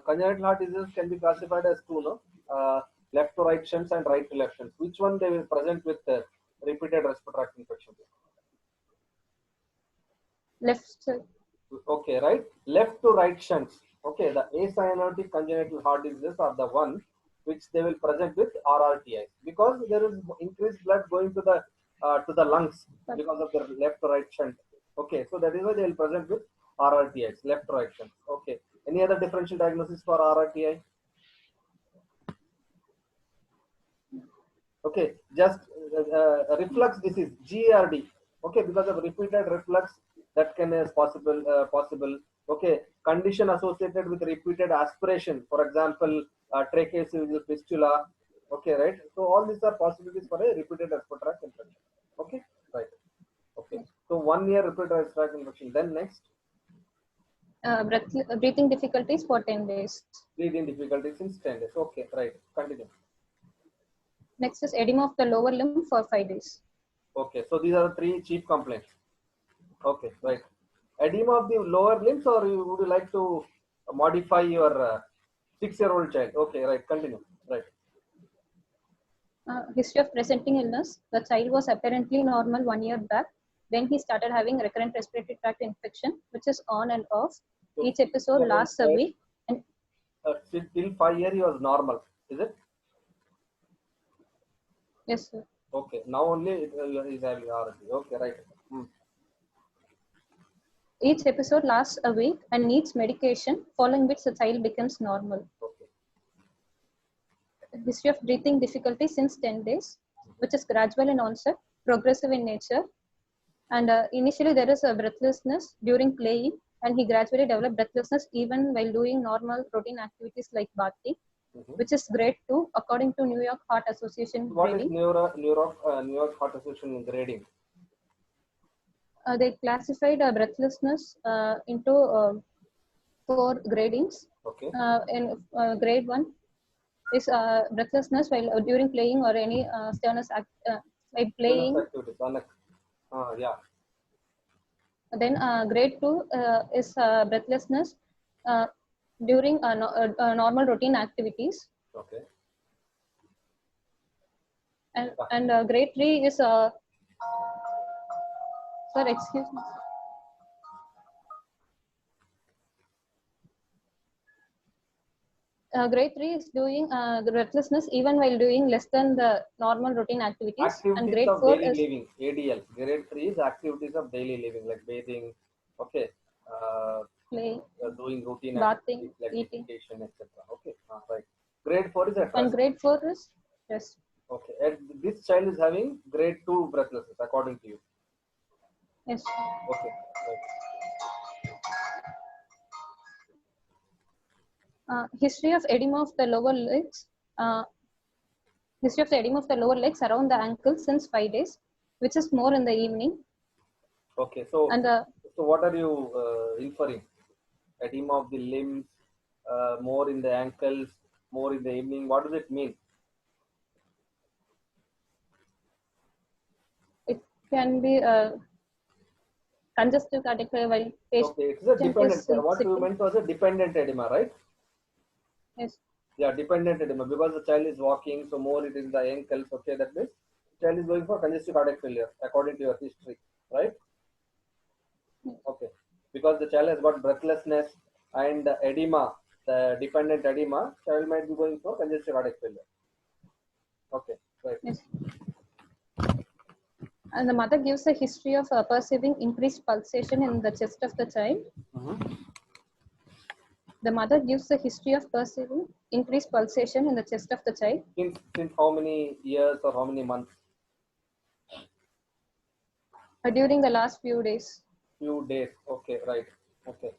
congenital heart disease can be classified as two, no? Left to right shunts and right to left shunts. Which one they will present with repeated respiratory tract infection? Left side. Okay, right. Left to right shunts. Okay, the acyanotic congenital heart diseases are the one which they will present with RRTI because there is increased blood going to the lungs because of the left to right shunt. Okay, so that is why they will present with RRTIs, left to right shunt. Okay, any other differential diagnosis for RRTI? Okay, just reflux disease, GERD. Okay, because of repeated reflux, that can is possible. Okay, condition associated with repeated aspiration, for example, tracheoesophageal fistula. Okay, right. So all these are possibilities for a repeated respiratory tract infection. Okay, right. Okay, so 1 year repeated respiratory tract infection. Then next, Breathing difficulties for 10 days. breathing difficulties in 10 days. Okay, right. Continue. Next is edema of the lower limb for 5 days. Okay, so these are the three chief complaints. Okay, right. Edema of the lower limbs, or would you like to modify your 6-year-old child? Okay, right. Continue. Right. History of presenting illness. The child was apparently normal 1 year back. Then he started having recurrent respiratory tract infection, which is on and off. So Each episode lasts a week. And till 5 years he was normal, is it? yes, sir. Okay, now only he is having RSV. Okay, right. Each episode lasts a week and needs medication, following which the child becomes normal. Okay. History of breathing difficulty since 10 days, which is gradual in onset, progressive in nature. And initially there is a breathlessness during playing, and he gradually developed breathlessness even while doing normal routine activities like bathing, which is grade 2 according to New York Heart Association What grading. is New York Heart Association grading? They classified breathlessness into 4 gradings. Okay. In grade 1 is breathlessness while during playing or any strenuous act while playing. Yeah. Then grade 2 is breathlessness during normal routine activities. Okay. And grade 3 is sir, excuse me. Grade 3 is doing breathlessness even while doing less than the normal routine activities. Activities and grade of 4 daily is living, ADL. Grade 3 is activities of daily living, like bathing, okay, playing, doing routine bathing, activities like eating. meditation, etc. Okay, right. Grade 4 is at And rest. grade 4 is rest. Okay, and this child is having grade 2 breathlessness according to you. Yes. Okay, right. History of edema of the lower legs. History of the edema of the lower legs around the ankle since 5 days, which is more in the evening. Okay, so And so what are you inferring? Edema of the limbs, more in the ankles, more in the evening. What does it mean? it can be congestive cardiac while patient Okay, it's a dependent. What you sitting. meant was a dependent edema, right? Yes. Yeah, dependent edema because the child is walking, so more it is the ankles. Okay, that means the child is going for congestive cardiac failure according to your history, right? Okay, because the child has got breathlessness and edema, the dependent edema, child might be going for congestive cardiac failure. Okay, right. Yes. And the mother gives a history of perceiving increased pulsation in the chest of the child. The mother gives a history of perceiving increased pulsation in the chest of the child. Since how many years or how many months? During the last few days. Few days. Okay, right. Okay.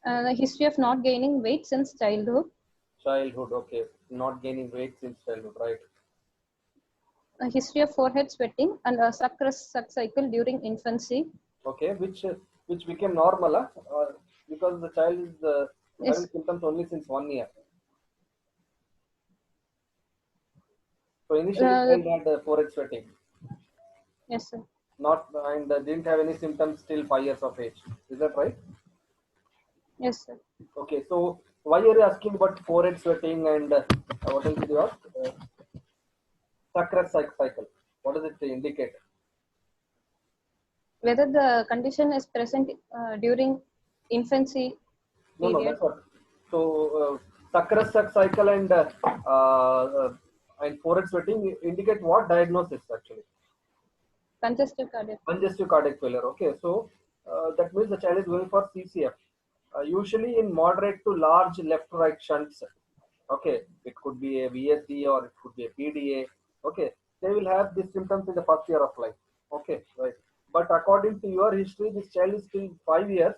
The history of not gaining weight since childhood. Childhood. Okay, not gaining weight since childhood. Right. A history of forehead sweating and a suck cycle during infancy. Okay, which became normal, because the child is having symptoms only since 1 year. So initially, child had forehead sweating. Yes, sir. Not and didn't have any symptoms till 5 years of age. Is that right? Yes, sir. Okay, so why are you asking about forehead sweating and what else did you ask? Chakra cycle. What does it indicate? Whether the condition is present during infancy No, period, that's what. So, Sakkara cycle and forehead sweating indicate what diagnosis actually? congestive cardiac failure. Congestive cardiac failure. Okay, so that means the child is going for CCF. Usually in moderate to large left-right shunts. Okay, it could be a VSD or it could be a PDA. Okay, they will have these symptoms in the first year of life. Okay, right. But according to your history, this child is still 5 years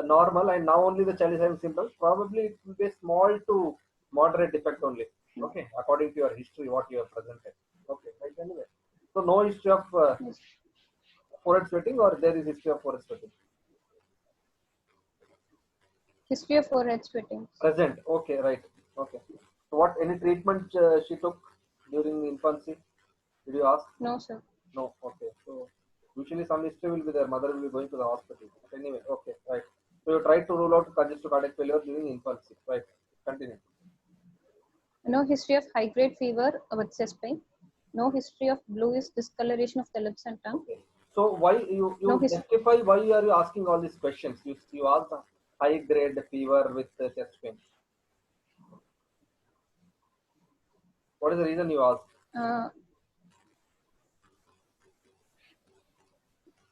normal, and now only the child is having symptoms. Probably it will be a small to moderate defect only. Okay, according to your history, what you have presented. Okay, right. Anyway, so no history of Yes. forehead sweating, or there is history of forehead sweating History of forehead sweating. present. Okay, right. Okay. So what any treatment she took during infancy? Did you ask? No, sir. No. Okay. So usually some history will be there. Mother will be going to the hospital. But anyway, okay, right. So you try to rule out congestive cardiac failure during infancy. Right. Continue. No history of high grade fever with chest pain. No history of bluish discoloration of the lips and tongue. Okay. So why you No history. justify why are you asking all these questions? You asked high grade fever with chest pain. What is the reason you asked? Uh,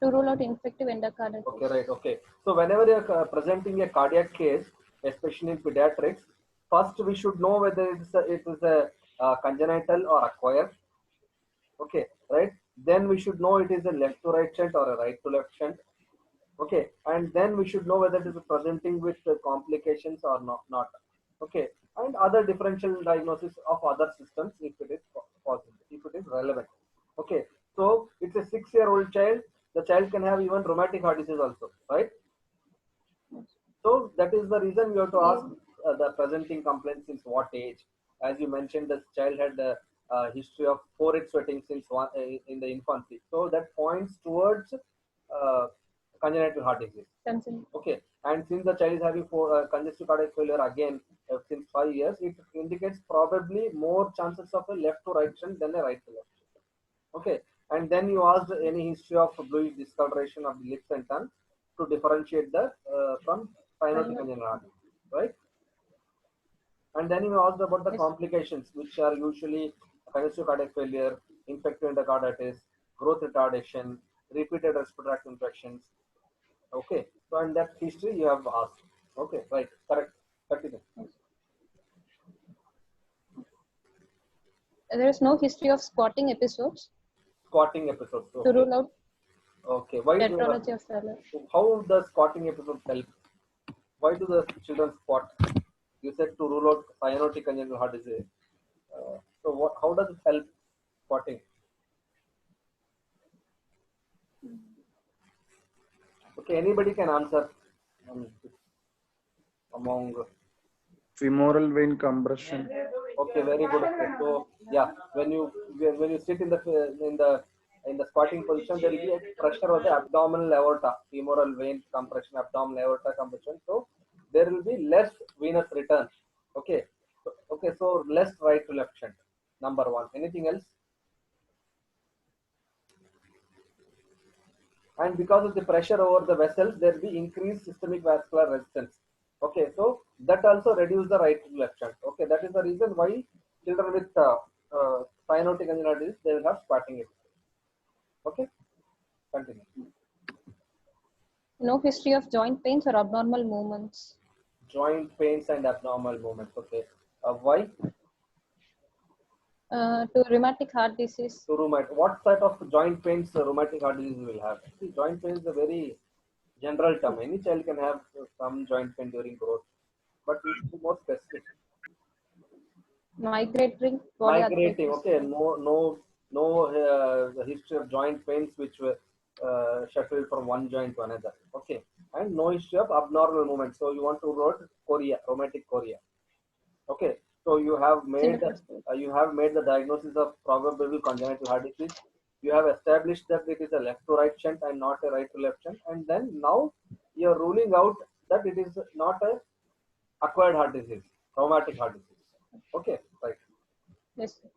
to rule out infective Okay, endocarditis. right. Okay. So whenever you're presenting a cardiac case, especially in pediatrics, first we should know whether it is a congenital or acquired. Okay, right. Then we should know it is a left to right shunt or a right to left shunt. Okay, and then we should know whether it is presenting with complications or not. Okay, and other differential diagnosis of other systems if it is possible, if it is relevant. Okay, so it's a 6-year-old child. The child can have even rheumatic heart disease also, right? So that is the reason you have to ask the presenting complaint since what age. As you mentioned, the child had a history of forehead sweating since in the infancy. So that points towards congenital heart disease. Consent. Okay, and since the child is having congestive cardiac failure again since 5 years, it indicates probably more chances of a left to right shunt than a right to left shunt. Okay, and then you asked any history of bluish discoloration of the lips and tongue to differentiate that from cyanotic Final. congenital heart disease, right? And then you asked about the Yes. complications, which are usually congestive cardiac failure, infective endocarditis, growth retardation, repeated respiratory tract infections. Okay, so and that history you have asked. Okay, right, correct. Continue. Yes. There is no history of squatting episodes Squatting episodes. to Okay, rule out okay. Why do tetralogy of Fowler. how the squatting episodes help? Why do the children squat? You said to rule out cyanotic congenital heart disease. So what? How does it help squatting? Okay, anybody can answer. um, Among Femoral vein compression. okay, very good. Okay, so yeah, when you sit in the squatting position, there will be a pressure of the abdominal aorta, femoral vein compression, abdominal aorta compression. So there will be less venous return. Okay, so less right to left shunt. Number one. Anything else? And because of the pressure over the vessels, there will be increased systemic vascular resistance. Okay, so that also reduce the right to left shunt. Okay, that is the reason why children with cyanotic congenital disease, they will have squatting episodes. Okay, continue. No history of joint pains or abnormal movements. Joint pains and abnormal movements. Okay, why? To rheumatic heart disease. So what type of joint pains rheumatic heart disease will have? See, joint pain is a very general term. Any child can have some joint pain during growth, but it should be more specific. Migratory Migrating. polyarthritis. Okay, no history of joint pains which were shuttled from one joint to another. Okay, and no history of abnormal movement. So you want to write chorea, rheumatic chorea. Okay, so you have made the diagnosis of probable congenital heart disease. You have established that it is a left to right shunt and not a right to left shunt, and then now you are ruling out that it is not a acquired heart disease, traumatic heart disease. Okay, right. Yes, sir.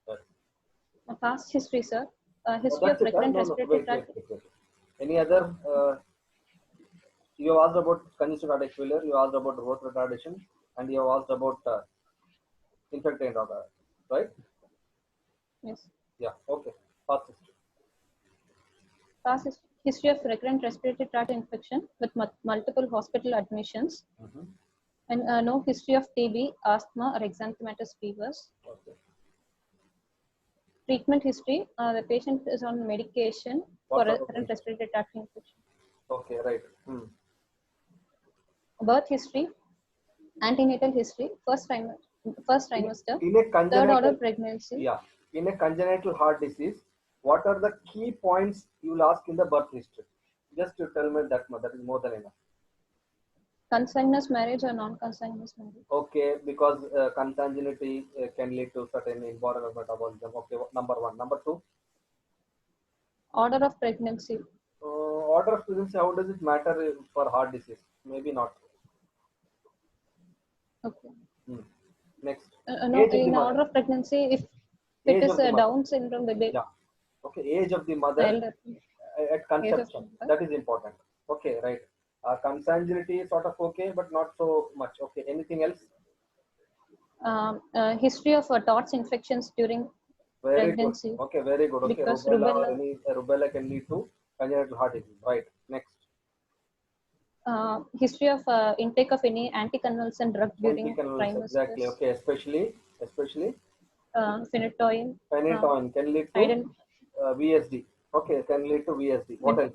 Right. A past history, sir. History That's of it, huh? recurrent No, no, respiratory wait, wait, tract. wait, wait. Any other? You have asked about congestive cardiac failure. You asked about growth retardation, and you have asked about infected organ, right? Yes. Yeah. Okay. Past history. Past history of recurrent respiratory tract infection with multiple hospital admissions, Mhm. and no history of TB, asthma, or exanthematous fevers. Okay. Treatment history: the patient is on medication for What sort of recurrent thing? respiratory tract infection. Okay, right. Hmm. Birth history, antenatal history, first In, trimester, in a third order congenital, pregnancy. yeah, in a congenital heart disease, what are the key points you will ask in the birth history? Just to tell me that much. That is more than enough. Consanguineous marriage or non-consanguineous marriage. Okay, because consanguinity can lead to certain imbalance of metabolism. Okay, number one. Number two, Order of pregnancy. order of pregnancy. How does it matter for heart disease? Maybe not. Okay. Hmm. Next, No, age of the in mother. order of pregnancy, if it Age is of the mother. Down syndrome, the baby, Yeah. Okay, age of the mother elder, at age of conception. the That is important. Okay, right. Consanguinity is sort of okay, but not so much. Okay, anything else? history of TOTS infections during Very good. pregnancy, Okay, very good. Okay, because rubella or rubella, any rubella can lead to congenital heart disease. Right. Next, history of intake of any anticonvulsant drug during anticonvulsants. Exactly. trimesters, Okay, especially phenytoin, phenytoin can lead to ident, VSD. Okay, can lead to VSD. What else?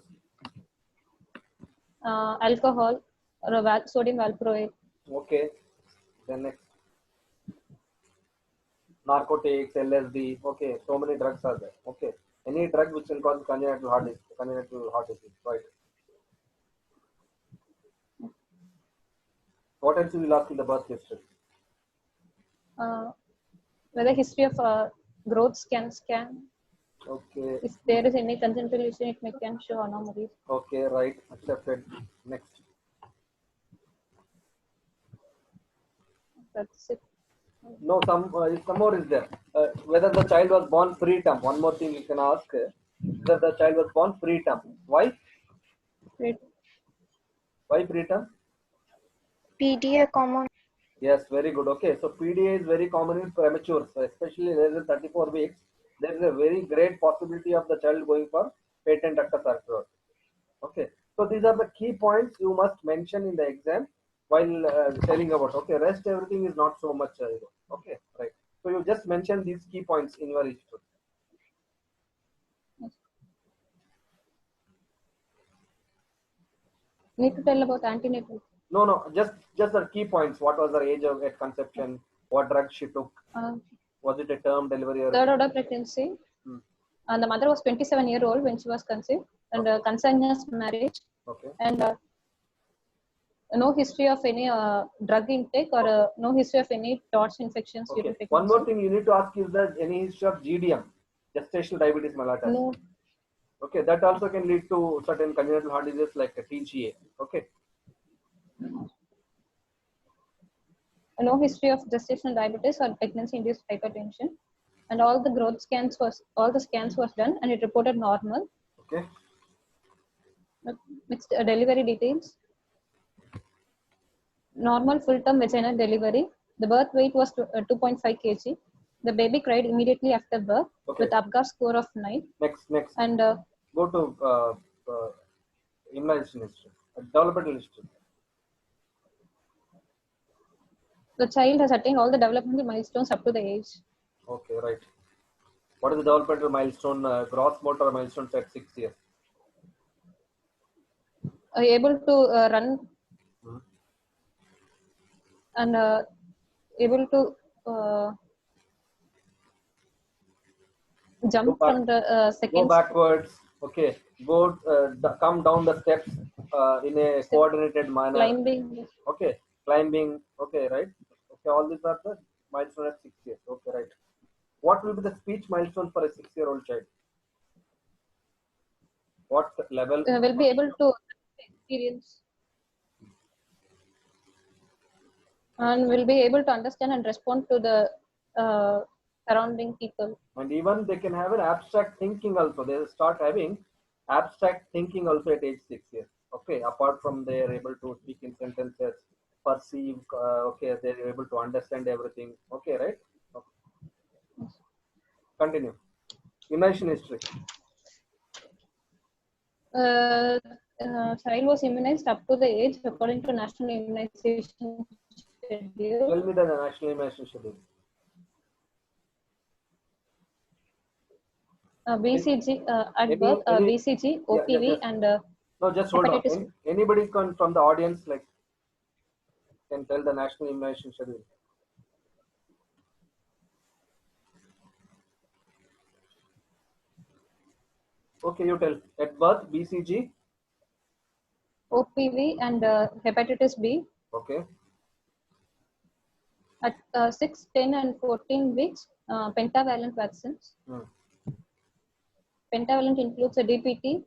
alcohol, or sodium valproate, Okay, then next, narcotics, LSD. Okay, so many drugs are there. Okay, any drug which can cause congenital heart disease. Right. What else you will ask in the birth history? uh, whether history of growth scan. Okay. If there is any congenital issue, it may can show anomalies. Okay, right. Accepted. Next. That's it. No, some more is there. Whether the child was born preterm. One more thing you can ask. Whether the child was born preterm. Why? Great. Why preterm? PDA common. Yes, very good. Okay, so PDA is very common in premature, so especially less than 34 weeks. There is a very great possibility of the child going for patent ductus arteriosus. Okay, so these are the key points you must mention in the exam while telling about. Okay, rest everything is not so much. Okay, right. So you just mention these key points in your history. Yes. Need to tell about antenatal. No, no, just the key points. What was the age of at conception? What drug she took? Uh, Was it a term delivery or? third order pregnancy. Hmm. And the mother was 27-year-old when she was conceived, and Okay. consanguineous marriage, Okay. and no history of any drug intake, or Okay. no history of any TOTS infections during Okay. One more pregnancy. thing you need to ask is that any history of GDM, gestational diabetes mellitus. No, Okay, that also can lead to certain congenital heart disease like a TGA. Okay. no history of gestational diabetes or pregnancy-induced hypertension, and all the scans was done, and it reported normal. Okay. Mixed delivery details. Normal full-term vaginal delivery. The birth weight was 2.5 kg. The baby cried immediately after birth Okay. with Apgar score of 9. Next. And Go to immunization history, developmental history. the child has attained all the developmental milestones up to the age. Okay, right. What is the developmental milestone? Gross motor milestones at 6 years. Able to run Mhm. and able to Go jump back. from the Go second backwards. Okay. Go come down the steps in a step, coordinated manner. climbing. Okay. Climbing. Okay, right. Okay, all these are the milestones at 6 years. Okay, right. What will be the speech milestone for a 6-year-old child? What level? Will be able to experience and will be able to understand and respond to the surrounding people. And even they can have an abstract thinking also. They start having abstract thinking also at age 6 years. Okay, apart from they are able to speak in sentences, perceive. Okay, they are able to understand everything. Okay, right? Okay. Continue. Immunization history. Child was immunized up to the age according to national immunization schedule. Tell me the national immunization schedule. BCG at Any, birth, any, BCG, yeah, OPV, just and no, just hold on. hepatitis B. Anybody from the audience like can tell the national immunization schedule. Okay, you tell. At birth, BCG. OPV and hepatitis B. Okay. At 6, 10, and 14 weeks, pentavalent vaccines. Pentavalent includes a DPT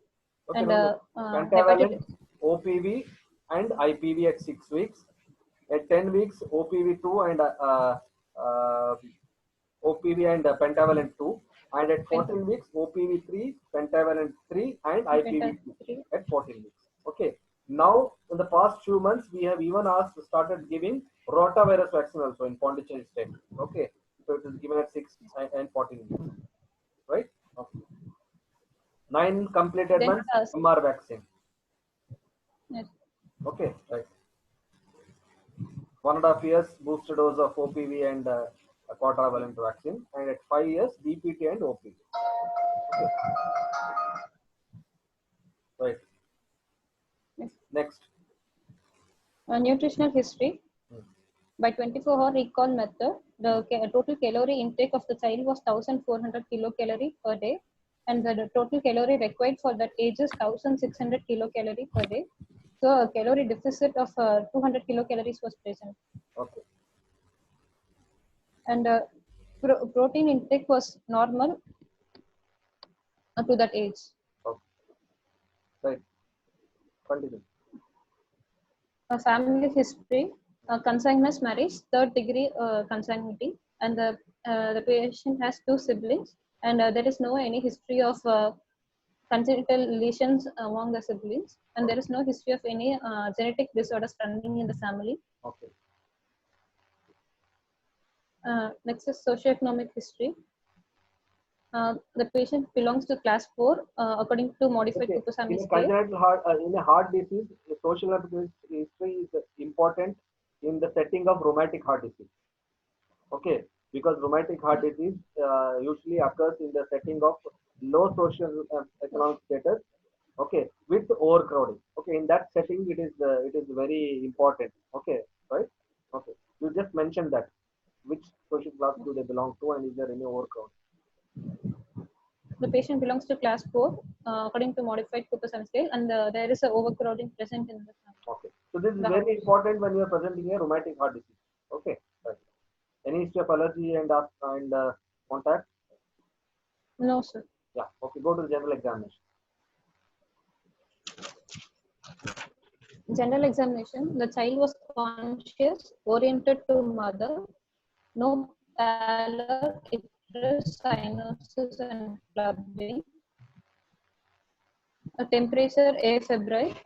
Okay, and no. Pentavalent, hepatitis. OPV, and IPV at 6 weeks. At 10 weeks, OPV2 and OPV and pentavalent 2. And at 14 weeks, OPV3, pentavalent 3, and IPV2 at 14 weeks. Okay. Now, in the past few months, we have even started giving rotavirus vaccine also in Pondicherry state. Okay. So it is given at 6 and 14 weeks. Right? Okay. 9 completed Then, months, MR vaccine. Yes. Okay, right. 1.5 years booster dose of OPV and a quadrivalent vaccine, and at 5 years DPT and OPV. Okay. Right. Yes. Next. Nutritional history. By 24-hour recall method, the total calorie intake of the child was 1,400 kilocalorie per day, and the total calorie required for that age is 1,600 kilocalorie per day. So a calorie deficit of 200 kilocalories was present. Okay. And protein intake was normal to that age. Okay. Right. Continue. Family history, consanguineous marriage, third degree consanguinity, and the patient has 2 siblings, and there is no any history of congenital lesions among the siblings, and there is no history of any genetic disorders running in the family. Okay. Next is socioeconomic history. The patient belongs to class 4 according to modified Okay. Kupasamy In a scale. congenital heart, in a heart disease, the social history is important in the setting of rheumatic heart disease. Okay, because rheumatic heart disease usually occurs in the setting of low social economic status. Okay, with overcrowding. Okay, in that setting, it is very important. Okay, right? Okay, you just mentioned that. Which social class do they belong to, and is there any overcrowding? The patient belongs to class 4 according to modified Kupasamy scale, and there is a overcrowding present in the family. Okay, so this is very important when you are presenting a rheumatic heart disease. Okay, right. Any history of allergy and contact? No, sir. Yeah. Okay, go to the general examination. General examination. The child was conscious, oriented to mother, no pallor, icterus, cyanosis, and clubbing. A temperature afebrile,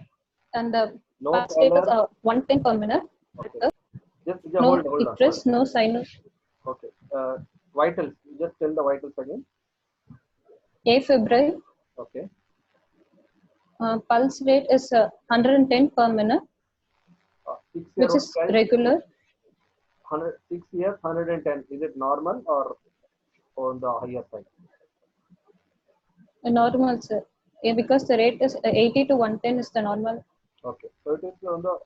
and the No pulse rate is pallor. 110 per minute. Okay. Just No hold on. icterus, no sinus. Okay. Vitals. Just tell the vitals again. Afebrile. Okay. Pulse rate is 110 per minute, 6 which year is regular. 6 years, 110. Is it normal or on the higher side? Normal, sir. Yeah, because the rate is 80 to 110 is the normal. Okay. So it is on the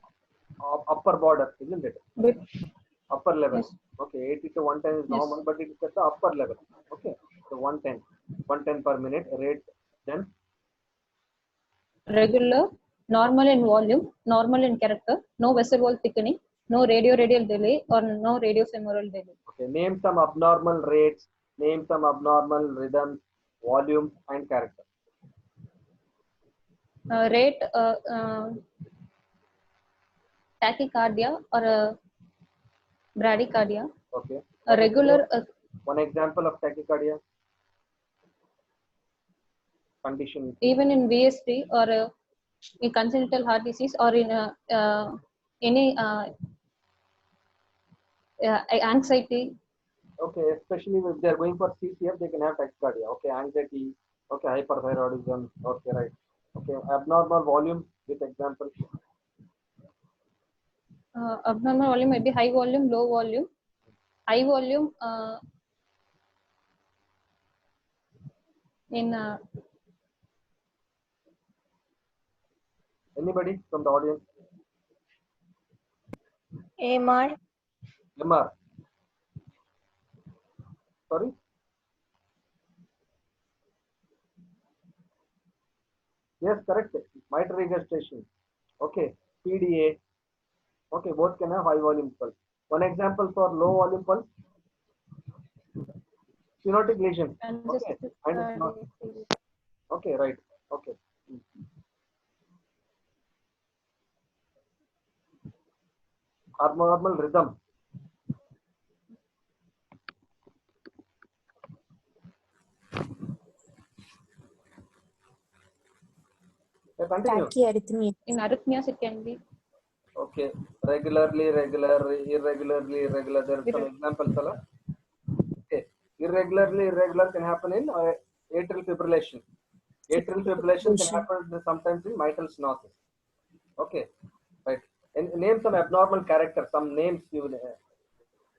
upper border, isn't it? Bit. Upper level. Yes. Okay. 80 to 110 is normal, Yes. but it is at the upper level. Okay. So 110 per minute rate. Then Regular, normal in volume, normal in character, no vessel wall thickening, no radial delay, or no radiofemoral delay. okay. Name some abnormal rates. Name some abnormal rhythms, volumes, and character. Rate tachycardia or bradycardia, Okay. a regular One example of tachycardia condition. even in VSD or in congenital heart disease or in any anxiety. Okay, especially if they are going for CCF, they can have tachycardia. Okay, anxiety. Okay, hyperthyroidism. Okay, right. Okay, abnormal volume with example. Abnormal volume might be high volume, low volume. High volume in Anybody from the audience? AMR. MR. Sorry. Yes, correct. Mitral regurgitation. Okay, PDA. Okay, both can have high volume pulse. One example for low volume pulse, stenotic lesion. Okay, congestive and it's not. Okay, right. Okay. Abnormal rhythm. Yeah, continue. Tachyarrhythmia. in arrhythmias it can be Okay, regularly, irregularly, irregular. There are some examples. Sala. Okay, irregularly, irregular can happen in atrial fibrillation. Atrial fibrillation can happen sometimes in mitral stenosis. Okay, right. And name some abnormal character. Some names you will,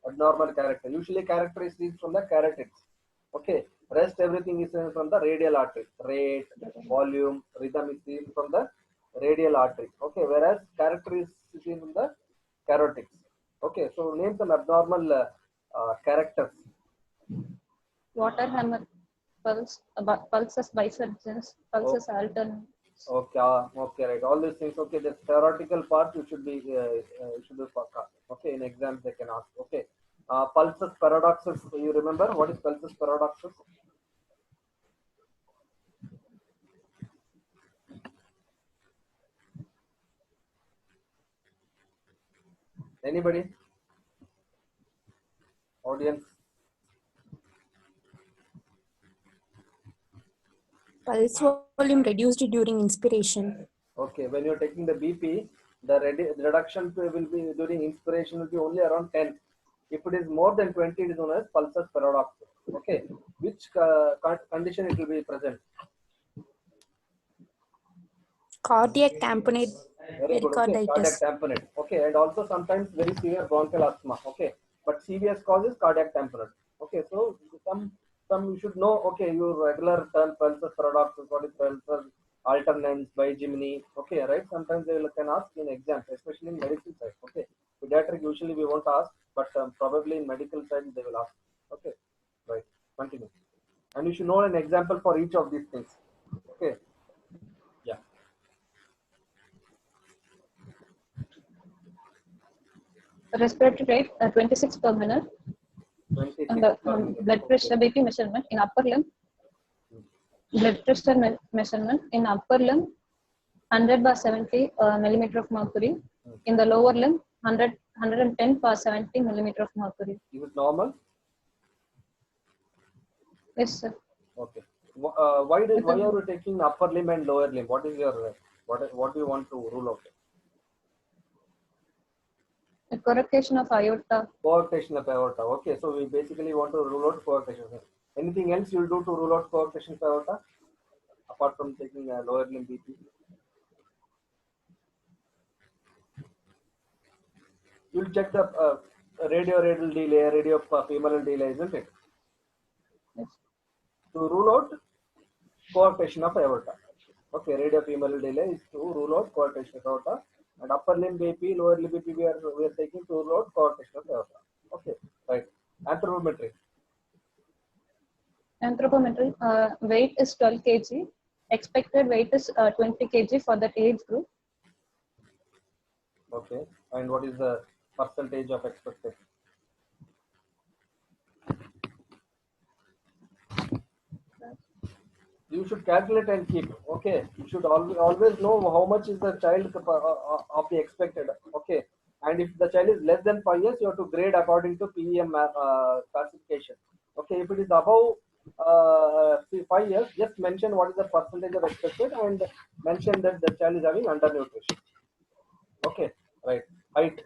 abnormal character. Usually, character is seen from the carotids. Okay, rest everything is seen from the radial artery. Rate, volume, rhythm is seen from the radial artery. Okay, whereas character is seen from the carotids. Okay, so name some abnormal characters. water hammer pulse, pulses bisurgence, pulses alternate. Okay, okay, right. All these things. Okay, the theoretical part you should be pakka. Okay, in exams they can ask. Okay, pulses paradoxes. You remember what is pulses paradoxes? Anybody? Audience? Pulse volume reduced during inspiration. Okay, when you're taking the BP, the reduction will be during inspiration will be only around 10. If it is more than 20, it is known as pulsus paradoxus. Okay, which condition it will be present? Cardiac tamponade Very good. Okay, cardiac pericarditis. tamponade. Okay, and also sometimes very severe bronchial asthma. Okay, but CVS causes cardiac tamponade. Okay, so some you should know. Okay, your regular term pulsus paradoxus, what is pulsus alternans, bigeminy. Okay, right? Sometimes they can ask in exams, especially in medical side. Okay, pediatric usually we won't ask, but probably in medical side they will ask. Okay, right? Continue. And you should know an example for each of these things. Okay, yeah. Respiratory rate 26 per minute. 26 And the per minute. blood pressure BP measurement in upper limb. Blood pressure measurement in upper limb 100 by 70 millimeter of mercury. In the lower limb 110 per 70 millimeter of mercury. Is it normal? Yes, sir. Okay. Why are you taking upper limb and lower limb? What is your what do you want to rule out? A correlation of aorta. Coarctation of aorta. Okay, so we basically want to rule out coarctation. Anything else you'll do to rule out coarctation of aorta apart from taking a lower limb BP? You'll check the radio radial delay, radio femoral delay, isn't it? Yes. To rule out coarctation of aorta. Okay, radiofemoral delay is to rule out coarctation of aorta, and upper limb BP, lower limb BP we are taking to rule out coarctation of aorta. Okay, right. Anthropometry. Anthropometry weight is 12 kg. Expected weight is 20 kg for that age group. Okay, and what is the percentage of expected? You should calculate and keep. Okay, you should always know how much is the child of the expected. Okay, And if the child is less than 5 years, you have to grade according to PEM classification. Okay, if it is above 5 years, just mention what is the percentage of expected and mention that the child is having undernutrition. Okay, right. Height.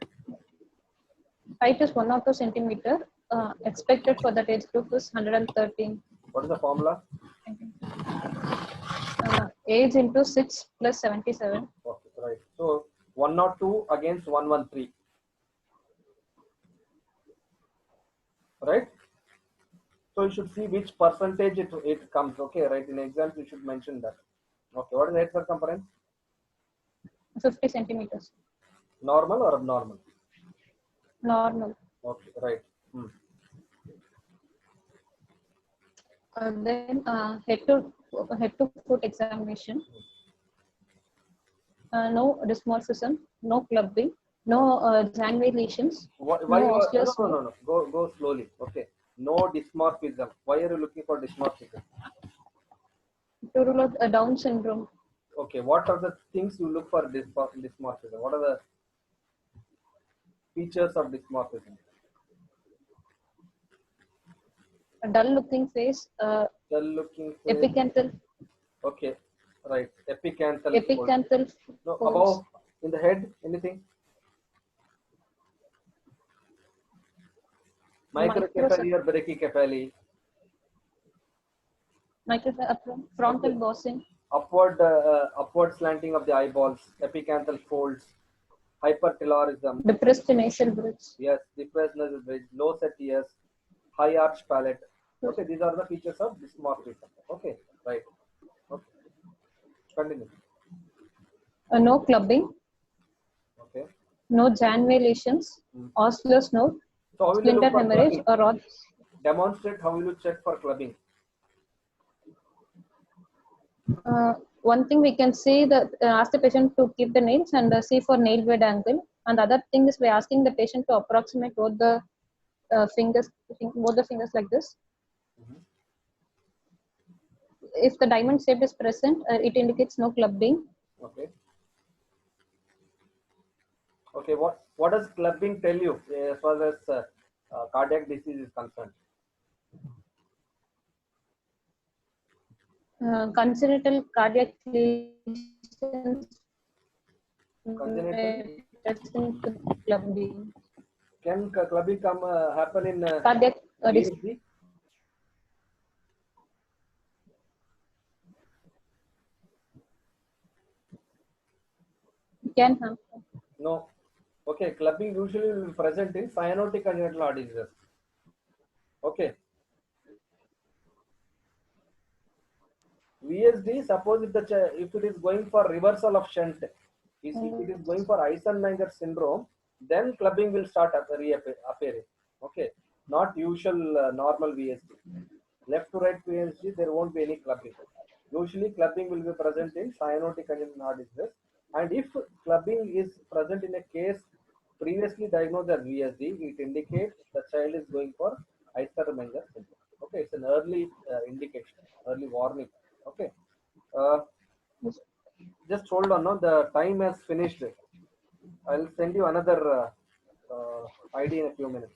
Height is 102 centimeter. Expected for that age group is 113. What is the formula? Age into 6 plus 77. Okay, right. So 102 against 113. Right? So you should see which percentage it comes. Okay, right. In exams, you should mention that. Okay, what is head circumference? 50 centimeters. Normal or abnormal? Normal. Okay, right. Then head to foot examination. No dysmorphism, no clubbing, no Janvey lesions, Why no you are, osseous. no. Go slowly. Okay. No dysmorphism. Why are you looking for dysmorphism? To rule out Down syndrome. Okay. What are the things you look for dysmorphism? What are the features of dysmorphism? A dull looking face, Dull looking face. epicanthal. Okay. Right. Epicanthal. Epicanthal No, folds. above in the head, anything? Microcephaly or brachycephaly? Frontal Okay. bossing. Upward slanting of the eyeballs, epicanthal folds, hypertelorism. Depressed nasal bridge. Yes, depressed nasal bridge, low set ears, high arch palate. Okay, these are the features of dysmorphism. Okay, right. Okay, continue. No clubbing, Okay. no Janvey lesions, osseous node, So how will you splinter look for hemorrhage, clubbing? or rod. Demonstrate how will you check for clubbing. One thing we can see that ask the patient to keep the nails and see for nail bed angle. And the other thing is by asking the patient to approximate both the fingers like this. If the diamond shape is present, it indicates no clubbing. Okay. Okay. What does clubbing tell you as far as cardiac disease is concerned? Congenital cardiac lesions Congenital? present with clubbing. Can clubbing happen in Cardiac VSD? can happen. No. Okay, clubbing usually will be present in cyanotic congenital heart disease. Okay. VSD, suppose if it is going for reversal of shunt, if it is going for Eisenmenger syndrome, then clubbing will start appearing. Okay, not usual normal VSD. Left to right VSD, there won't be any clubbing. Usually clubbing will be present in cyanotic congenital heart disease. And if clubbing is present in a case previously diagnosed as VSD, it indicates the child is going for Eisenmenger syndrome. Okay, it's an early indication, early warning. Okay, just hold on. No, the time has finished. I'll send you another ID in a few minutes.